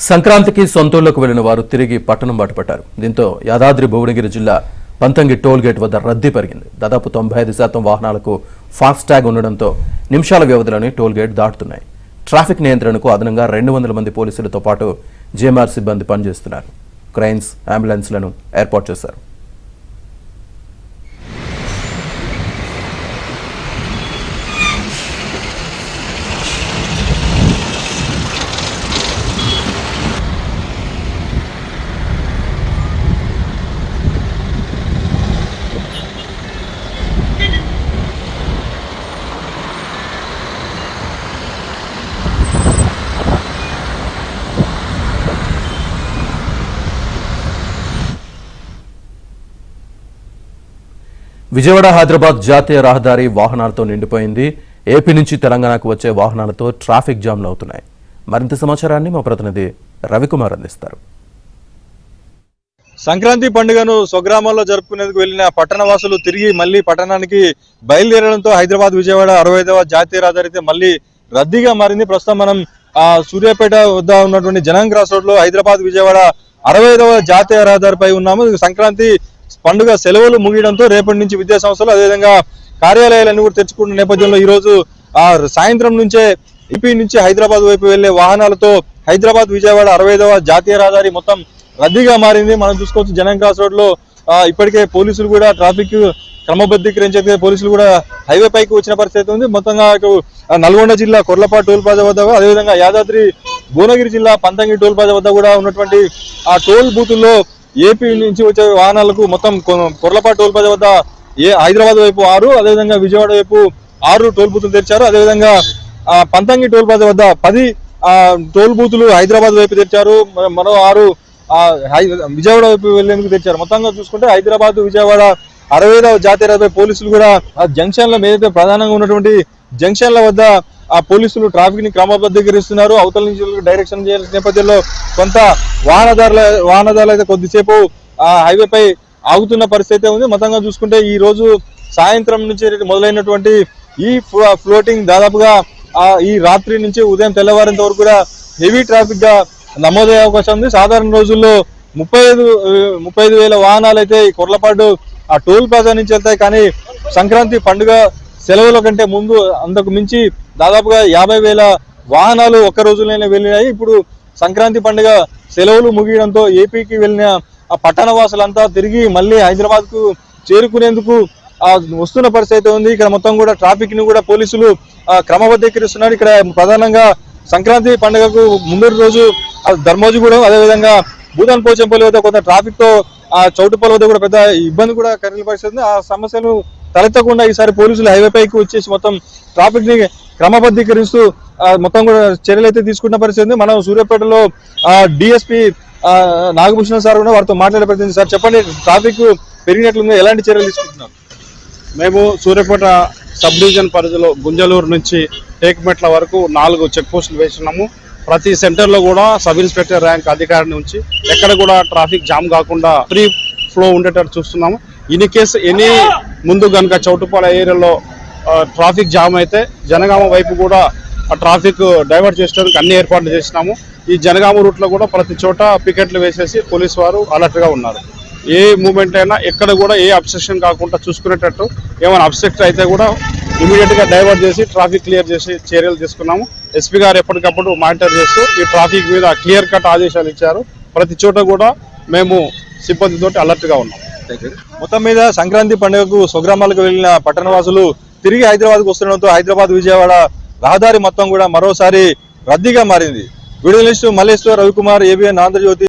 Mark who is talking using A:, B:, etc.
A: సంక్రాంతికి సొంతూళ్లకు వెళ్లిన వారు తిరిగి పట్టణం బాటపట్టారు. దీంతో యాదాద్రి భువనగిరి జిల్లా పంతంగి టోల్ గేట్ వద్ద రద్దీ పెరిగింది. దాదాపు 95% వాహనాలకు ఫాస్టాగ్ ఉండడంతో నిమిషాల వ్యవధిలోనే టోల్ గేట్ దాటుతున్నాయి. ట్రాఫిక్ నియంత్రణకు అదనంగా 200 మంది పోలీసులతో పాటు జేఎంఆర్ సిబ్బంది పనిచేస్తున్నారు. క్రైన్స్, అంబులెన్స్లను ఏర్పాటు చేశారు. విజయవాడ హైదరాబాద్ జాతీయ రహదారి వాహనాలతో నిండిపోయింది. ఏపీ నుంచి తెలంగాణకు వచ్చే వాహనాలతో ట్రాఫిక్ జామ్లు అవుతున్నాయి. మరింత సమాచారాన్ని మా ప్రతినిధి రవికుమార్ అందిస్తారు.
B: సంక్రాంతి పండుగను స్వగ్రామాల్లో జరుపుకునేందుకు వెళ్లిన పట్టణవాసులు తిరిగి మళ్లీ పట్టణానికి బయలుదేరడంతో హైదరాబాద్ విజయవాడ 65వ జాతీయ రహదారి మళ్లీ రద్దీగా మారింది. ప్రస్తుతం మనం సూర్యాపేట వద్ద ఉన్నటువంటి జనం క్రాస్ రోడ్ లో హైదరాబాద్ విజయవాడ 65వ జాతీయ రహదారిపై ఉన్నాము. సంక్రాంతి పండుగ సెలవులు ముగియడంతో రేపటి నుంచి విద్యా సంస్థలు అదేవిధంగా కార్యాలయాలన్నీ కూడా తెరుచుకున్న నేపథ్యంలో ఈ రోజు సాయంత్రం నుంచే ఏపీ నుంచి హైదరాబాద్ వైపు వెళ్లే వాహనాలతో హైదరాబాద్ విజయవాడ 65వ జాతీయ రహదారి మొత్తం రద్దీగా మారింది. మనం చూసుకోవచ్చు జనం క్రాస్ రోడ్ లో ఇప్పటికే పోలీసులు కూడా ట్రాఫిక్ క్రమబద్ధీకరించే పోలీసులు కూడా హైవే పైకి వచ్చిన పరిస్థితి ఉంది. మొత్తంగా నల్గొండ జిల్లా కొర్లపాటు టోల్ ప్లాజా వద్ద అదేవిధంగా యాదాద్రి భువనగిరి జిల్లా పంతంగి టోల్ ప్లాజా వద్ద కూడా ఉన్నటువంటి ఆ టోల్ బూతుల్లో ఏపీ నుంచి వచ్చే వాహనాలకు మొత్తం కొర్లపాటు టోల్ ప్లాజా వద్ద హైదరాబాద్ వైపు 6 అదేవిధంగా విజయవాడ వైపు 6 టోల్ బూతులు తెరిచారు. అదేవిధంగా పంతంగి టోల్ ప్లాజా వద్ద 10 టోల్ బూతులు హైదరాబాద్ వైపు తెరిచారు. మరో 6 విజయవాడ వైపు వెళ్లేందుకు తెచ్చారు. మొత్తంగా చూసుకుంటే హైదరాబాద్ విజయవాడ 65వ జాతీయ రహదారి పోలీసులు కూడా ఆ జంక్షన్ల ఏదైతే ప్రధానంగా ఉన్నటువంటి జంక్షన్ల వద్ద ఆ పోలీసులు ట్రాఫిక్ ని క్రమబద్ధీకరిస్తున్నారు. అవతల నుంచి డైరెక్షన్ చేయాల్సిన నేపథ్యంలో కొంత వాహనదారులు అయితే కొద్దిసేపు ఆ హైవే పై ఆగుతున్న పరిస్థితి ఉంది. మొత్తంగా చూసుకుంటే ఈ రోజు సాయంత్రం నుంచి మొదలైనటువంటి ఈ ఫ్లోటింగ్ దాదాపుగా ఈ రాత్రి నుంచి ఉదయం తెల్లవారేంత వరకు కూడా హెవీ ట్రాఫిక్ గా నమోదయ్యే అవకాశం ఉంది. సాధారణ రోజుల్లో 35,000 వాహనాలు అయితే ఈ కొర్లపాటు ఆ టోల్ ప్లాజా నుంచి వెళ్తాయి. కానీ సంక్రాంతి పండుగ సెలవుల కంటే ముందు అంతకు మించి దాదాపుగా 50,000 వాహనాలు ఒక్క రోజులోనే వెళ్ళినాయి. ఇప్పుడు సంక్రాంతి పండుగ సెలవులు ముగియడంతో ఏపీకి వెళ్ళిన ఆ పట్టణ వాసులంతా తిరిగి మళ్ళీ హైదరాబాద్ కు చేరుకునేందుకు వస్తున్న పరిస్థితి ఉంది. ఇక్కడ మొత్తం కూడా ట్రాఫిక్ ని కూడా పోలీసులు క్రమబద్ధీకరిస్తున్నారు. ఇక్కడ ప్రధానంగా సంక్రాంతి పండుగకు ముందు రోజు ధర్మోజిగూడెం అదేవిధంగా భూదాన్ పోచంపల్లి వద్ద కొంత ట్రాఫిక్ తో చౌటుపల్లి వద్ద కూడా పెద్ద ఇబ్బంది కూడా కలిగిన పరిస్థితి. ఆ సమస్యలు తలెత్తకుండా ఈసారి పోలీసులు హైవే పైకి వచ్చేసి మొత్తం ట్రాఫిక్ ని క్రమబద్ధీకరిస్తూ మొత్తం కూడా చర్యలు అయితే తీసుకున్న పరిస్థితి. మనం సూర్యాపేటలో డిఎస్పీ నాగభూషణ సార్ కూడా వారితో మాట్లాడే పరిస్థితి. సార్ చెప్పండి, ట్రాఫిక్ పెరిగినట్లుగా ఎలాంటి చర్యలు తీసుకుంటున్నారు?
C: మేము సూర్యాపేట సబ్ డివిజన్ పరిధిలో గుంజలూరు నుంచి టేక్మెట్ల వరకు 4 చెక్ పోస్టులు వేస్తున్నాము. ప్రతి సెంటర్లో కూడా సబ్ ఇన్స్పెక్టర్ ర్యాంక్ అధికారిని ఉంచి ఎక్కడ కూడా ట్రాఫిక్ జామ్ కాకుండా ఫ్రీ ఫ్లో ఉండేటట్టు చూస్తున్నాము. ఇన్ కేసు ఎనీ ముందు కనుక చౌటుపాల ఏరియాలో ట్రాఫిక్ జామ్ అయితే జనగామ వైపు కూడా ఆ ట్రాఫిక్ డైవర్ట్ చేయడానికి అన్ని ఏర్పాట్లు చేసినాము. ఈ జనగామ రూట్లో కూడా ప్రతి చోట పికెట్లు వేసేసి పోలీసు వారు అలర్ట్గా ఉన్నారు. ఏ మూమెంట్ అయినా ఎక్కడ కూడా ఏ అబ్స్ట్రక్షన్ కాకుండా చూసుకునేటట్టు, ఏమైనా అబ్స్ట్రక్ట్ అయితే కూడా ఇమీడియట్గా డైవర్ట్ చేసి ట్రాఫిక్ క్లియర్ చేసి చర్యలు తీసుకున్నాము. ఎస్పీ గారు ఎప్పటికప్పుడు మానిటర్ చేస్తూ ఈ ట్రాఫిక్ మీద క్లియర్ కట్ ఆదేశాలు ఇచ్చారు. ప్రతి చోట కూడా మేము సిబ్బందితో అలర్ట్గా ఉన్నాం.
B: మొత్తం మీద సంక్రాంతి పండుగకు స్వగ్రామాలకు వెళ్లిన పట్టణవాసులు తిరిగి హైదరాబాద్కు వస్తుండడంతో హైదరాబాద్ విజయవాడ రహదారి మొత్తం కూడా మరోసారి రద్దీగా మారింది. Video journalist Malleshwar, Ravikumar, ABN Andhra Jyothi.